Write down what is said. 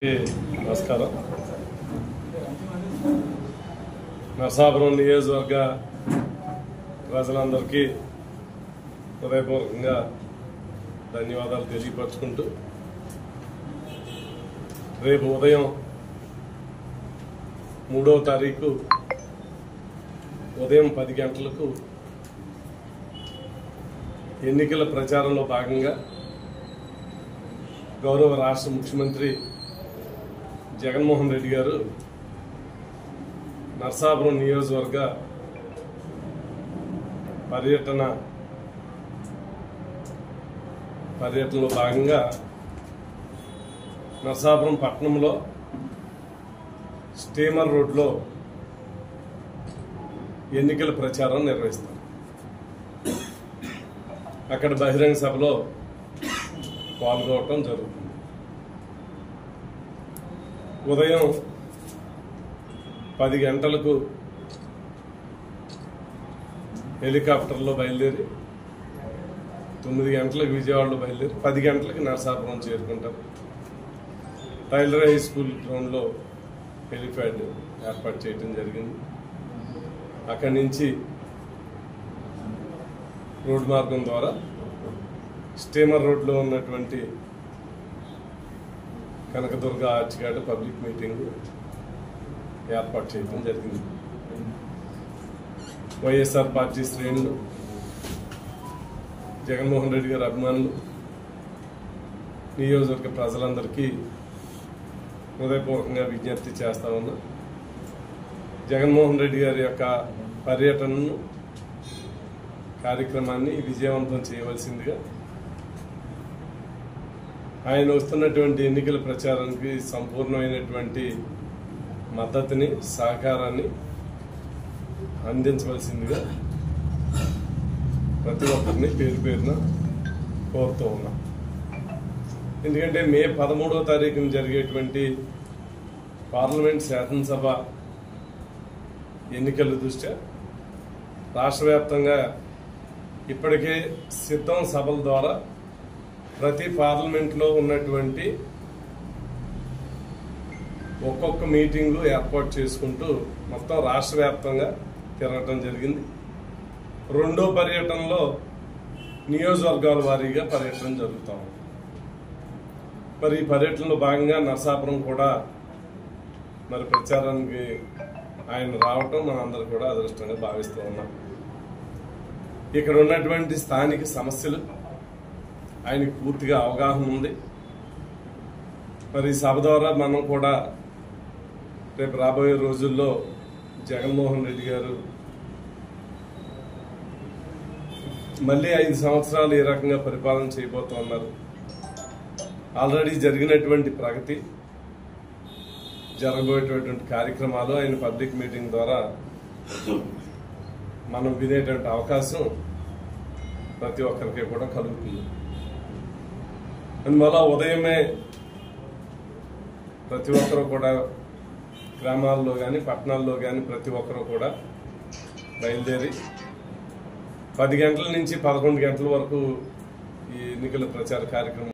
నమస్కారం. నరసాపురం నియోజకవర్గ ప్రజలందరికీ హృదయపూర్వకంగా ధన్యవాదాలు తెలియపరుచుకుంటూ రేపు ఉదయం 3వ తారీఖు ఉదయం 10 గంటలకు ఎన్నికల ప్రచారంలో భాగంగా గౌరవ రాష్ట్ర ముఖ్యమంత్రి జగన్మోహన్ రెడ్డి గారు నరసాపురం నియోజకవర్గ పర్యటనలో భాగంగా నరసాపురం పట్టణంలో స్టీమర్ రోడ్లో ఎన్నికల ప్రచారం నిర్వహిస్తారు. అక్కడ బహిరంగ సభలో పాల్గొనడం జరుగుతుంది. ఉదయం 10 గంటలకు హెలికాప్టర్లో బయలుదేరి 9 గంటలకు విజయవాడలో బయలుదేరి 10 గంటలకు నరసాపురం చేరుకుంటారు. టైలర్ హై స్కూల్ గ్రౌండ్లో హెలిప్యాడ్ ఏర్పాటు చేయడం జరిగింది. అక్కడి నుంచి రోడ్డు మార్గం ద్వారా స్టీమర్ రోడ్లో ఉన్నటువంటి కనకదుర్గ ఆర్చిగాడ పబ్లిక్ మీటింగ్ ఏర్పాటు చేయడం జరిగింది. వైఎస్ఆర్ పార్టీ శ్రేణులు, జగన్మోహన్ రెడ్డి గారి అభిమానులు, నియోజకవర్గ ప్రజలందరికీ హృదయపూర్వకంగా విజ్ఞప్తి చేస్తా ఉన్నా. జగన్మోహన్ రెడ్డి గారి యొక్క పర్యటనను కార్యక్రమాన్ని విజయవంతం చేయవలసిందిగా ఆయన వస్తున్నటువంటి ఎన్నికల ప్రచారానికి సంపూర్ణమైనటువంటి మద్దతుని, సహకారాన్ని అందించవలసిందిగా ప్రతి ఒక్కరిని పేరు పేరున కోరుతూ ఉన్నాం. ఎందుకంటే మే 13వ తారీఖున జరిగేటువంటి పార్లమెంట్ శాసనసభ ఎన్నికల దృష్ట్యా రాష్ట్ర వ్యాప్తంగా ఇప్పటికే సిద్ధం సభల ద్వారా ప్రతి పార్లమెంట్లో ఉన్నటువంటి ఒక్కొక్క మీటింగు ఏర్పాటు చేసుకుంటూ మొత్తం రాష్ట్ర వ్యాప్తంగా తిరగటం జరిగింది. రెండో పర్యటనలో నియోజకవర్గాల వారీగా పర్యటన జరుగుతూ ఉంది. మరి ఈ పర్యటనలో భాగంగా నరసాపురం కూడా మరి ప్రచారానికి ఆయన రావటం మనందరూ కూడా అదృష్టంగా భావిస్తూ ఉన్నాం. ఇక్కడ ఉన్నటువంటి స్థానిక సమస్యలు ఆయనకు పూర్తిగా అవగాహన ఉంది. మరి సభ ద్వారా మనం కూడా రేపు రాబోయే రోజుల్లో జగన్మోహన్ రెడ్డి గారు మళ్ళీ 5 సంవత్సరాలు ఏ రకంగా పరిపాలన చేయబోతున్నారు, ఆల్రెడీ జరిగినటువంటి ప్రగతి, జరగబోయేటటువంటి కార్యక్రమాలు ఆయన పబ్లిక్ మీటింగ్ ద్వారా మనం వినేటువంటి అవకాశం ప్రతి ఒక్కరికి కూడా కలుగుతుంది. అందువల్ల ఉదయమే ప్రతి ఒక్కరు కూడా గ్రామాల్లో కానీ పట్టణాల్లో కానీ ప్రతి ఒక్కరు కూడా బయలుదేరి 10 గంటల నుంచి 11 గంటల వరకు ఈ ఎన్నికల ప్రచార కార్యక్రమం